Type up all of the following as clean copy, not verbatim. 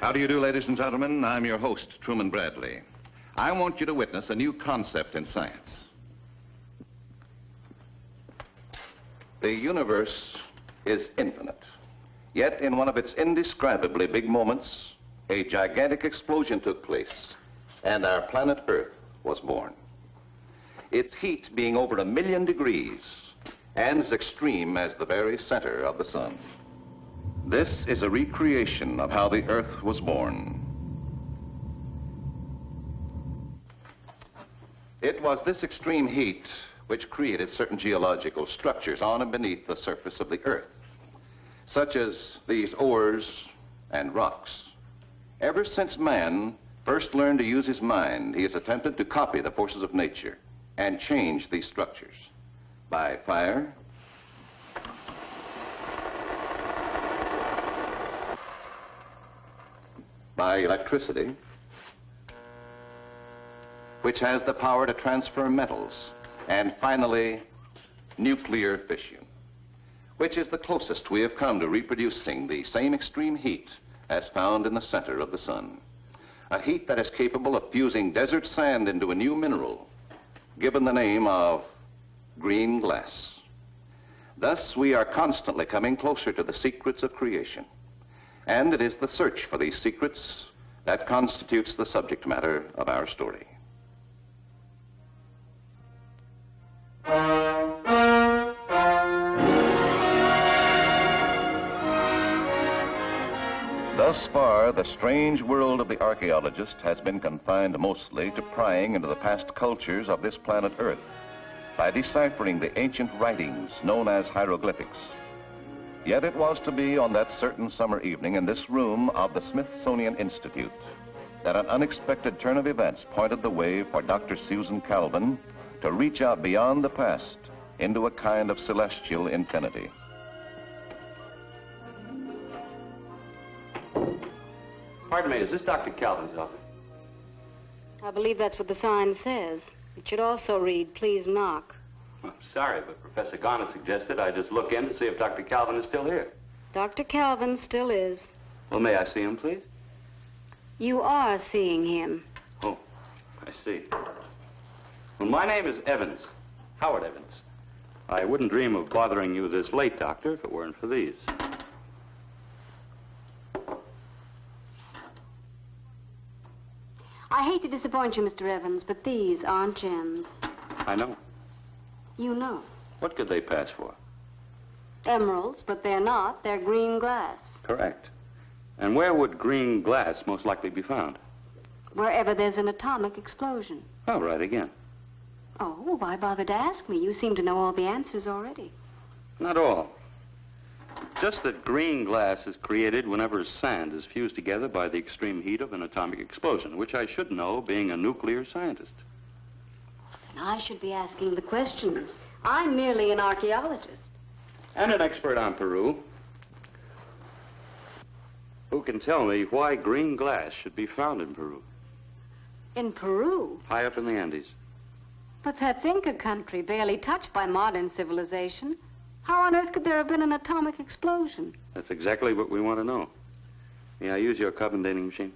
How do you do, ladies and gentlemen? I'm your host, Truman Bradley. I want you to witness a new concept in science. The universe is infinite. Yet, in one of its indescribably big moments, a gigantic explosion took place, and our planet Earth was born. Its heat being over 1 million degrees, and as extreme as the very center of the sun. This is a recreation of how the Earth was born. It was this extreme heat which created certain geological structures on and beneath the surface of the Earth, such as these ores and rocks. Ever since man first learned to use his mind, he has attempted to copy the forces of nature and change these structures by fire, by electricity, which has the power to transfer metals, and finally, nuclear fission, which is the closest we have come to reproducing the same extreme heat as found in the center of the sun. A heat that is capable of fusing desert sand into a new mineral, given the name of green glass. Thus, we are constantly coming closer to the secrets of creation. And it is the search for these secrets that constitutes the subject matter of our story. Thus far, the strange world of the archaeologist has been confined mostly to prying into the past cultures of this planet Earth by deciphering the ancient writings known as hieroglyphics. Yet it was to be on that certain summer evening in this room of the Smithsonian Institute that an unexpected turn of events pointed the way for Dr. Susan Calvin to reach out beyond the past into a kind of celestial infinity. Pardon me, is this Dr. Calvin's office? I believe that's what the sign says. It should also read, "Please knock." I'm sorry, but Professor Garner suggested I just look in to see if Dr. Calvin is still here. Dr. Calvin still is. Well, may I see him, please? You are seeing him. Oh, I see. Well, my name is Evans, Howard Evans. I wouldn't dream of bothering you this late, Doctor, if it weren't for these. I hate to disappoint you, Mr. Evans, but these aren't gems. I know. You know. What could they pass for? Emeralds, but they're not. They're green glass. Correct. And where would green glass most likely be found? Wherever there's an atomic explosion. Oh, right again. Oh, why bother to ask me? You seem to know all the answers already. Not all. Just that green glass is created whenever sand is fused together by the extreme heat of an atomic explosion, which I should know, being a nuclear scientist. And I should be asking the questions. I'm merely an archaeologist. And an expert on Peru. Who can tell me why green glass should be found in Peru? In Peru? High up in the Andes. But that's Inca country, barely touched by modern civilization. How on earth could there have been an atomic explosion? That's exactly what we want to know. May I use your carbon dating machine?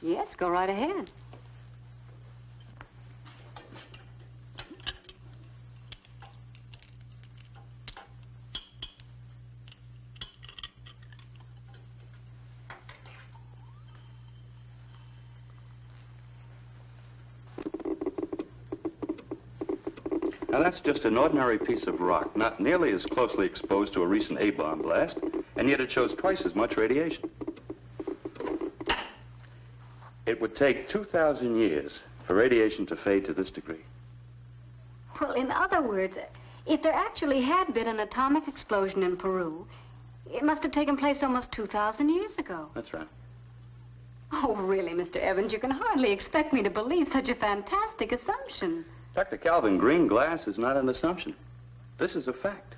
Yes, go right ahead. Now, that's just an ordinary piece of rock, not nearly as closely exposed to a recent A-bomb blast, and yet it shows twice as much radiation. It would take 2,000 years for radiation to fade to this degree. Well, in other words, if there actually had been an atomic explosion in Peru, it must have taken place almost 2,000 years ago. That's right. Oh, really, Mr. Evans, you can hardly expect me to believe such a fantastic assumption. Dr. Calvin, green glass is not an assumption. This is a fact.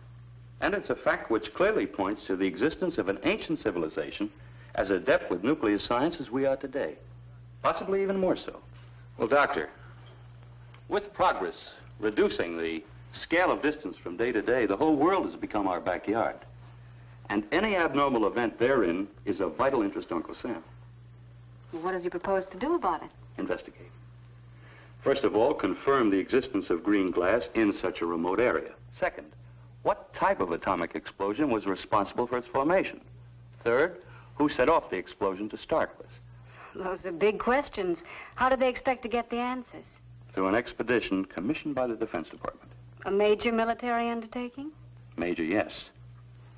And it's a fact which clearly points to the existence of an ancient civilization as adept with nuclear science as we are today. Possibly even more so. Well, Doctor, with progress reducing the scale of distance from day to day, the whole world has become our backyard. And any abnormal event therein is of vital interest to Uncle Sam. Well, what does he propose to do about it? Investigate. First of all, confirm the existence of green glass in such a remote area. Second, what type of atomic explosion was responsible for its formation? Third, who set off the explosion to start with? Those are big questions. How do they expect to get the answers? Through an expedition commissioned by the Defense Department. A major military undertaking? Major, yes,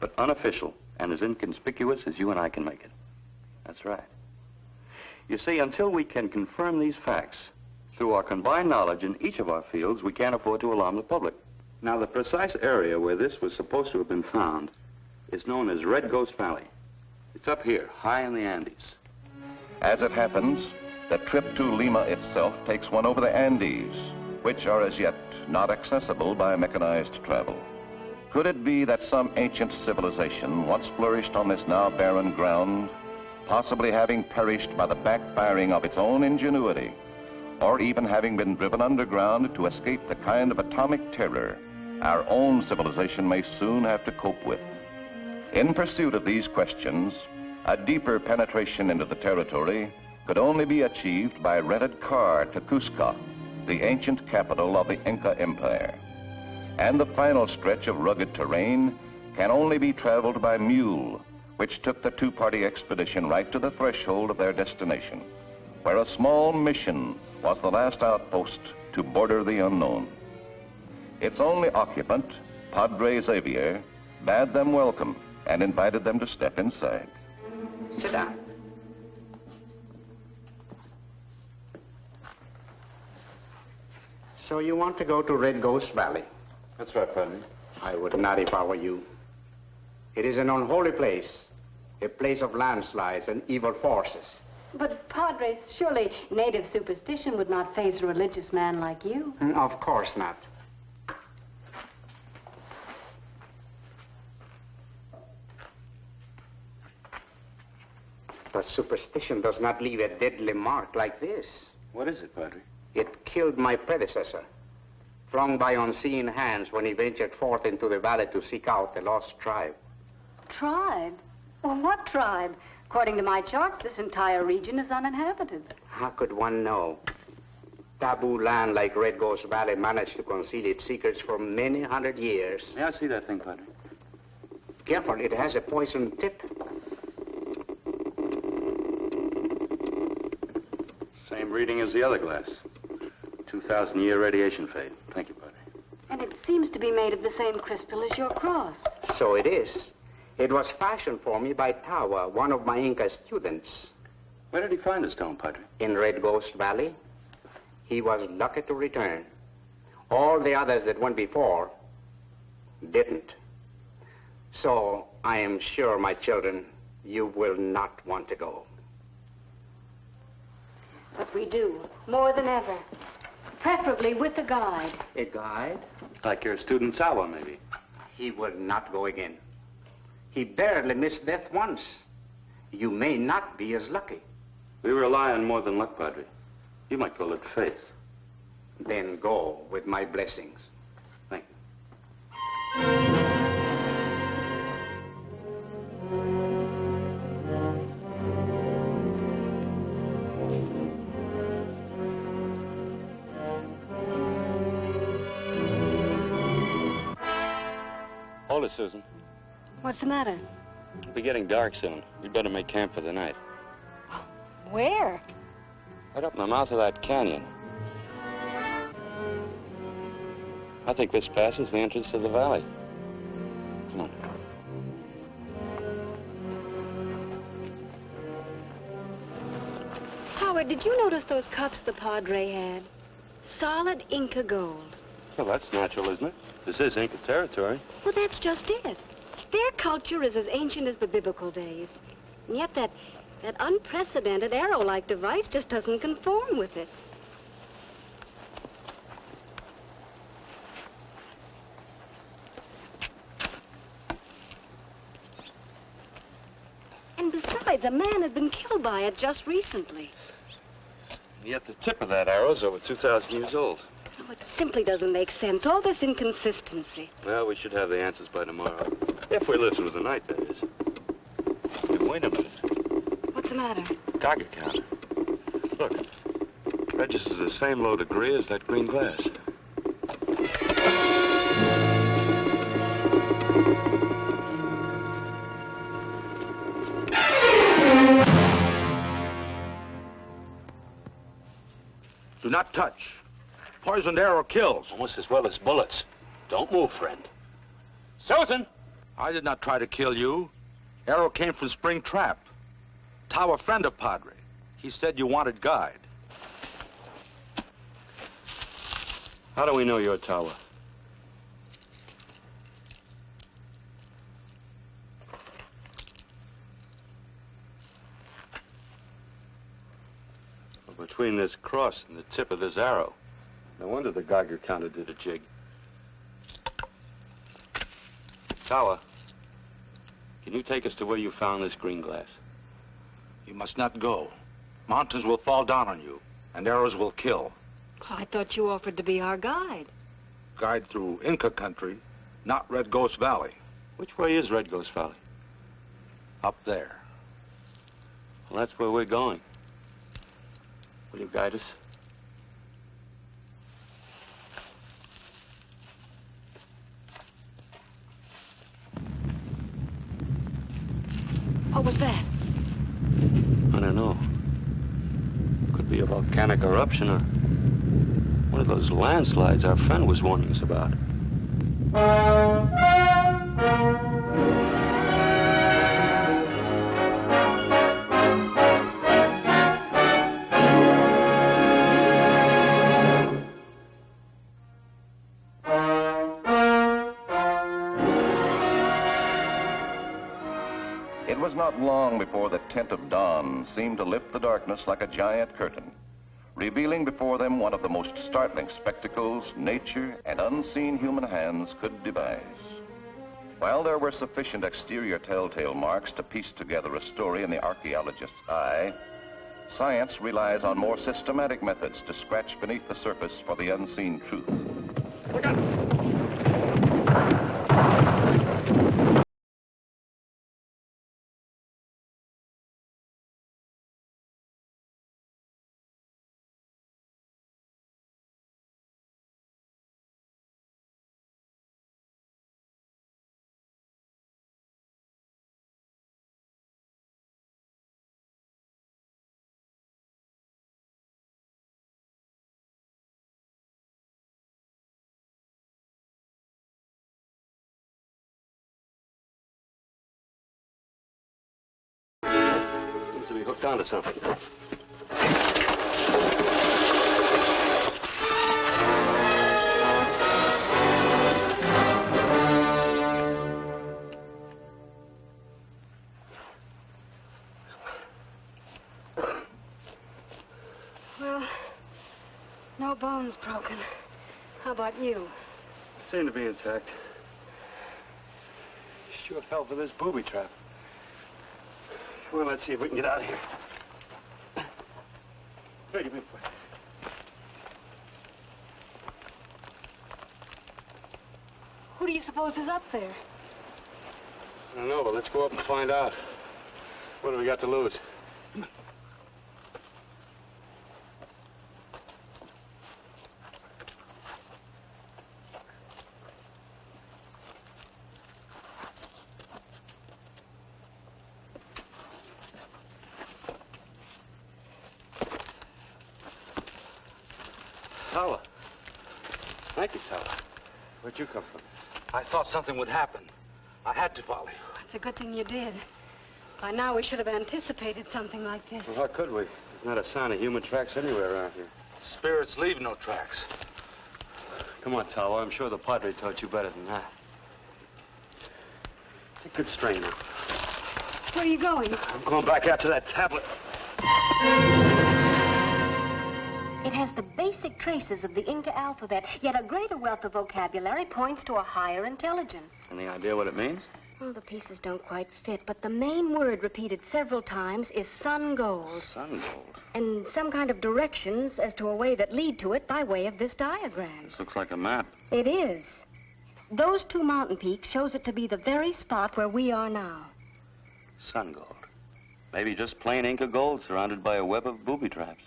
but unofficial and as inconspicuous as you and I can make it. That's right. You see, until we can confirm these facts, through our combined knowledge in each of our fields, we can't afford to alarm the public. Now, the precise area where this was supposed to have been found is known as Red Ghost Valley. It's up here, high in the Andes. As it happens, the trip to Lima itself takes one over the Andes, which are as yet not accessible by mechanized travel. Could it be that some ancient civilization once flourished on this now barren ground, possibly having perished by the backfiring of its own ingenuity, or even having been driven underground to escape the kind of atomic terror our own civilization may soon have to cope with? In pursuit of these questions, a deeper penetration into the territory could only be achieved by rented car to Cusco, the ancient capital of the Inca Empire. And the final stretch of rugged terrain can only be traveled by mule, which took the two-party expedition right to the threshold of their destination, where a small mission was the last outpost to border the unknown. Its only occupant, Padre Xavier, bade them welcome and invited them to step inside. Sit down. So you want to go to Red Ghost Valley? That's right, Padre. I would not if I were you. It is an unholy place, a place of landslides and evil forces. But, Padre, surely native superstition would not faze a religious man like you. Of course not. But superstition does not leave a deadly mark like this. What is it, Padre? It killed my predecessor, flung by unseen hands when he ventured forth into the valley to seek out the lost tribe. Tribe? Well, what tribe? According to my charts, this entire region is uninhabited. How could one know? Taboo land like Red Ghost Valley managed to conceal its secrets for many hundred years. Yeah, I see that thing, Padre. Careful, it has a poisoned tip. Same reading as the other glass. 2,000-year radiation fade. Thank you, Padre. And it seems to be made of the same crystal as your cross. So it is. It was fashioned for me by Tawa, one of my Inca students. Where did he find the stone, Padre? In Red Ghost Valley. He was lucky to return. All the others that went before didn't. So I am sure, my children, you will not want to go. But we do, more than ever. Preferably with a guide. A guide? Like your student Tawa, maybe. He will not go again. He barely missed death once. You may not be as lucky. We rely on more than luck, Padre. You might call it faith. Then go with my blessings. Thank you. Hold it, Susan. What's the matter? It'll be getting dark soon. We'd better make camp for the night. Where? Right up in the mouth of that canyon. I think this passes the entrance to the valley. Come on. Howard, did you notice those cups the Padre had? Solid Inca gold. Well, that's natural, isn't it? This is Inca territory. Well, that's just it. Their culture is as ancient as the biblical days. And yet that unprecedented arrow-like device just doesn't conform with it. And besides, a man had been killed by it just recently. And yet the tip of that arrow's over 2,000 years old. Oh, it simply doesn't make sense. All this inconsistency. Well, we should have the answers by tomorrow. If we live through the night, that is. Hey, wait a minute. What's the matter? Geiger counter. Look. Registers the same low degree as that green glass. Do not touch. Poisoned arrow kills. Almost as well as bullets. Don't move, friend. Susan! I did not try to kill you. Arrow came from Spring Trap. Tower friend of Padre. He said you wanted guide. How do we know you're Tower? Well, between this cross and the tip of this arrow, no wonder the Geiger counter did a jig. Tower, can you take us to where you found this green glass? You must not go. Mountains will fall down on you, and arrows will kill. I thought you offered to be our guide. Guide through Inca country, not Red Ghost Valley. Which way is Red Ghost Valley? Up there. Well, that's where we're going. Will you guide us? What was that? I don't know. Could be a volcanic eruption or one of those landslides our friend was warning us about. It was not long before the tint of dawn seemed to lift the darkness like a giant curtain, revealing before them one of the most startling spectacles nature and unseen human hands could devise. While there were sufficient exterior telltale marks to piece together a story in the archaeologist's eye, science relies on more systematic methods to scratch beneath the surface for the unseen truth. Look out! Seems to be hooked onto something. Well, no bones broken. How about you? Seem to be intact. Sure fell for this booby trap. Well, let's see if we can get out of here. Here, give me a point. Who do you suppose is up there? I don't know, but let's go up and find out. What do we got to lose? Tower. Thank you, Tower. Where'd you come from? I thought something would happen. I had to follow you. It's a good thing you did. By now, we should have anticipated something like this. Well, how could we? There's not a sign of human tracks anywhere around here. Spirits leave no tracks. Come on, Tower. I'm sure the Padre taught you better than that. Take good strain now. Where are you going? I'm going back after that tablet. It has the basic traces of the Inca alphabet, yet a greater wealth of vocabulary points to a higher intelligence. Any idea what it means? Well, the pieces don't quite fit, but the main word repeated several times is sun gold. Sun gold. And some kind of directions as to a way that lead to it by way of this diagram. This looks like a map. It is. Those two mountain peaks shows it to be the very spot where we are now. Sun gold. Maybe just plain Inca gold surrounded by a web of booby traps.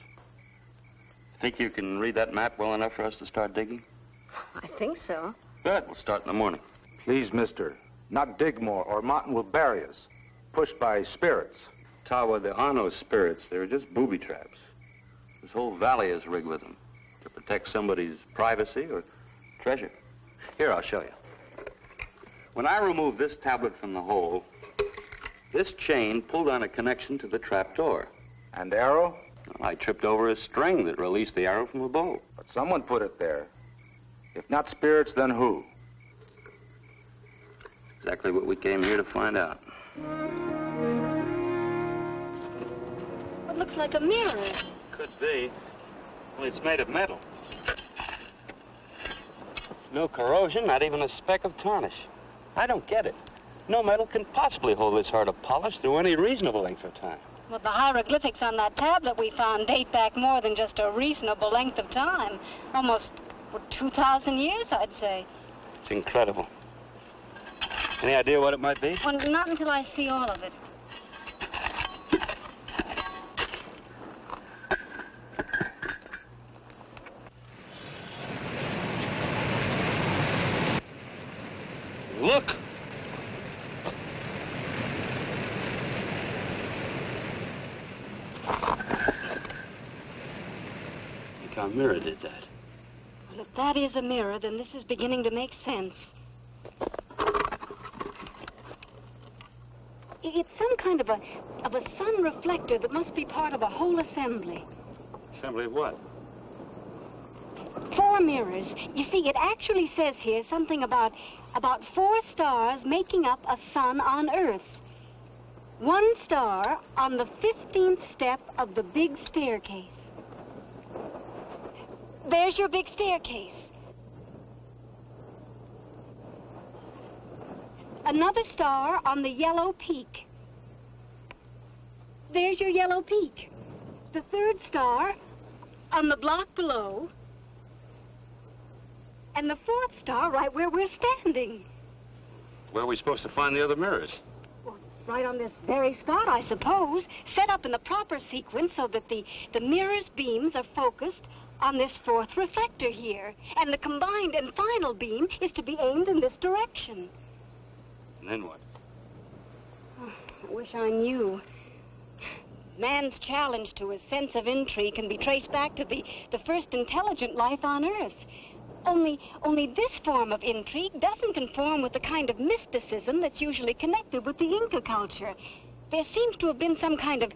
Think you can read that map well enough for us to start digging? I think so. Good. We'll start in the morning. Please, mister, not dig more, or Martin will bury us. Pushed by spirits. Tawa, there are no spirits. They're just booby traps. This whole valley is rigged with them to protect somebody's privacy or treasure. Here, I'll show you. When I removed this tablet from the hole, this chain pulled on a connection to the trap door. And arrow? I tripped over a string that released the arrow from a bow. But someone put it there. If not spirits, then who? Exactly what we came here to find out. It looks like a mirror. Could be. Well, it's made of metal. No corrosion, not even a speck of tarnish. I don't get it. No metal can possibly hold this hard of polish through any reasonable length of time. Well, the hieroglyphics on that tablet we found date back more than just a reasonable length of time. Almost 2,000 years, I'd say. It's incredible. Any idea what it might be? Well, not until I see all of it. Look! I think our mirror did that. Well, if that is a mirror, then this is beginning to make sense. It's some kind of a sun reflector that must be part of a whole assembly. Assembly of what? 4 mirrors. You see, it actually says here something about 4 stars making up a sun on Earth. 1 star on the 15th step of the big staircase. There's your big staircase. Another star on the yellow peak. There's your yellow peak. The 3rd star on the block below. And the 4th star right where we're standing. Where are we supposed to find the other mirrors? Well, right on this very spot, I suppose. Set up in the proper sequence so that the mirror's beams are focused on this 4th reflector here. And the combined and final beam is to be aimed in this direction. And then what? Oh, I wish I knew. Man's challenge to his sense of intrigue can be traced back to the first intelligent life on Earth. Only this form of intrigue doesn't conform with the kind of mysticism that's usually connected with the Inca culture. There seems to have been some kind of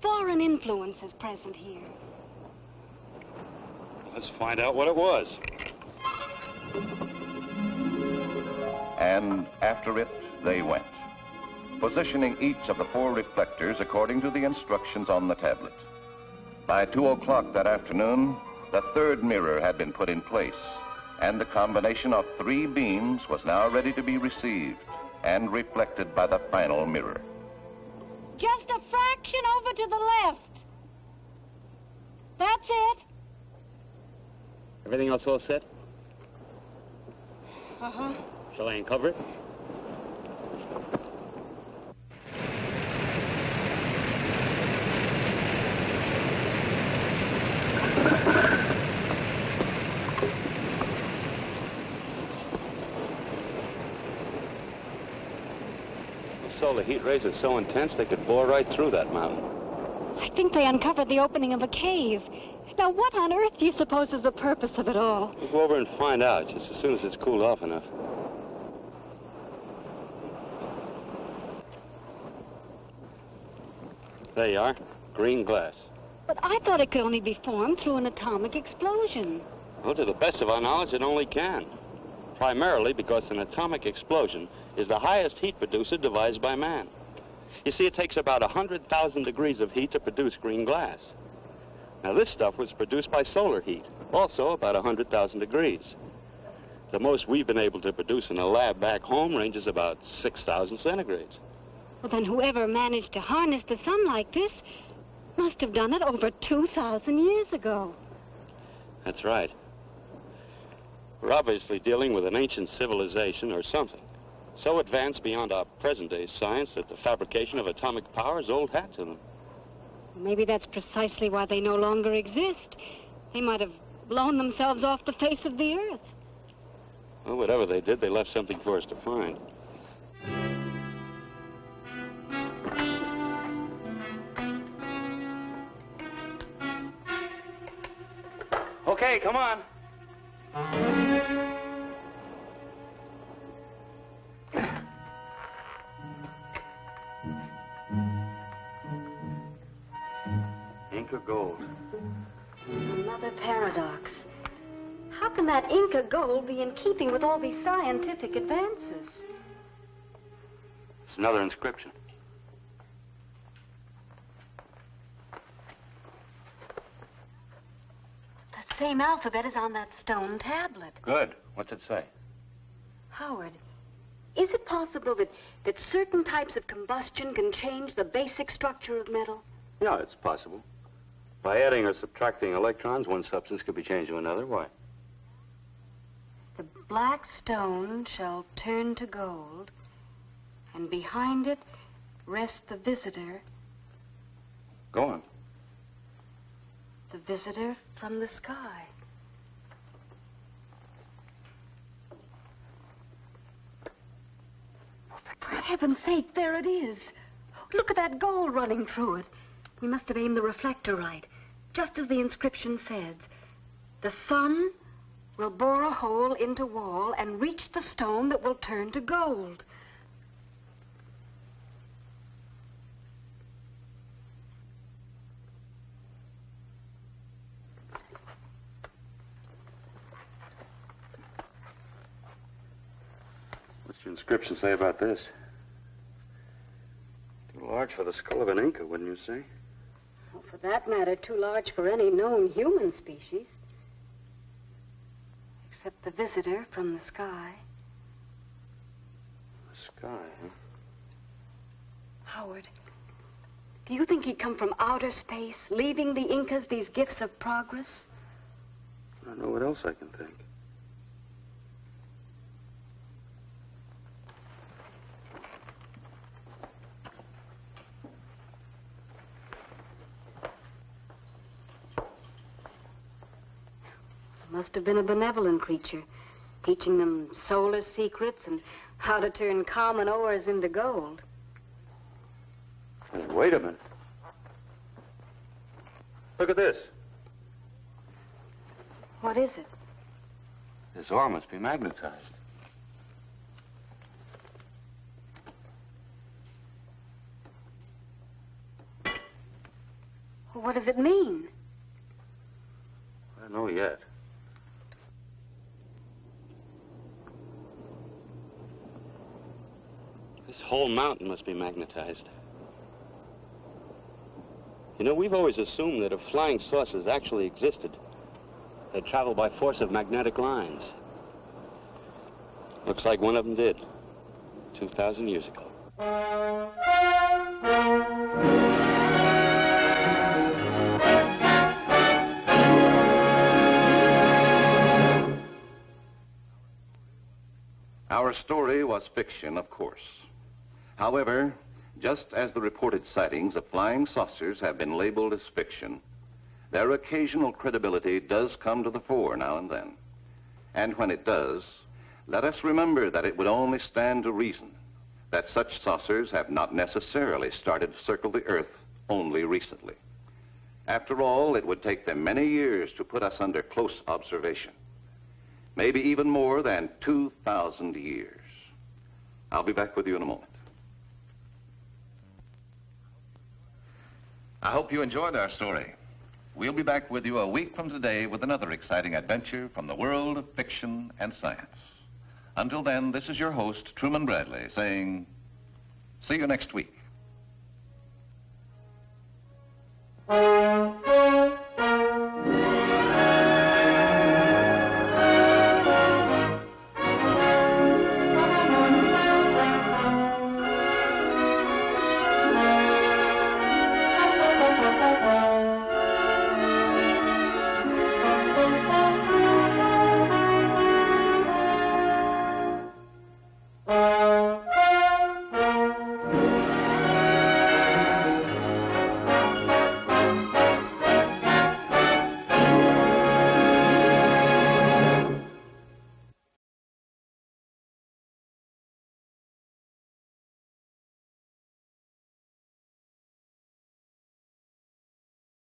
foreign influences present here. Let's find out what it was. And after it, they went, positioning each of the 4 reflectors according to the instructions on the tablet. By 2 o'clock that afternoon, the 3rd mirror had been put in place, and the combination of 3 beams was now ready to be received and reflected by the final mirror. Just a fraction over to the left. That's it. Everything else all set? Uh-huh. Shall I uncover it? The heat rays are so intense they could bore right through that mountain. I think they uncovered the opening of a cave. Now, what on earth do you suppose is the purpose of it all? We'll go over and find out just as soon as it's cooled off enough. There you are, green glass. But I thought it could only be formed through an atomic explosion. Well, to the best of our knowledge, it only can. Primarily because an atomic explosion is the highest heat producer devised by man. You see, it takes about 100,000 degrees of heat to produce green glass. Now, this stuff was produced by solar heat, also about 100,000 degrees. The most we've been able to produce in a lab back home ranges about 6,000 centigrades. Well, then whoever managed to harness the sun like this must have done it over 2,000 years ago. That's right. We're obviously dealing with an ancient civilization or something, so advanced beyond our present-day science that the fabrication of atomic power is old hat to them. Maybe that's precisely why they no longer exist. They might have blown themselves off the face of the earth. Well, whatever they did, they left something for us to find. Okay, come on. Inca gold. Another paradox. How can that Inca gold be in keeping with all these scientific advances? It's another inscription. That same alphabet is on that stone tablet. Good. What's it say? Howard, is it possible that certain types of combustion can change the basic structure of metal? Yeah, it's possible. By adding or subtracting electrons, one substance could be changed to another. Why? The black stone shall turn to gold, and behind it rests the visitor. Go on. The visitor from the sky. For heaven's sake, there it is. Look at that gold running through it. We must have aimed the reflector right. Just as the inscription says, the sun will bore a hole into wall and reach the stone that will turn to gold. What's your inscription say about this? Too large for the skull of an Inca, wouldn't you say? Well, for that matter, too large for any known human species. Except the visitor from the sky. The sky, huh? Howard, do you think he'd come from outer space, leaving the Incas these gifts of progress? I don't know what else I can think. Must have been a benevolent creature, teaching them solar secrets and how to turn common ores into gold. Hey, wait a minute. Look at this. What is it? This ore must be magnetized. What does it mean? I don't know yet. This whole mountain must be magnetized. You know, we've always assumed that if flying saucers actually existed, they'd travel by force of magnetic lines. Looks like one of them did, 2,000 years ago. Our story was fiction, of course. However, just as the reported sightings of flying saucers have been labeled as fiction, their occasional credibility does come to the fore now and then. And when it does, let us remember that it would only stand to reason that such saucers have not necessarily started to circle the Earth only recently. After all, it would take them many years to put us under close observation. Maybe even more than 2,000 years. I'll be back with you in a moment. I hope you enjoyed our story. We'll be back with you a week from today with another exciting adventure from the world of fiction and science. Until then, this is your host, Truman Bradley, saying, see you next week.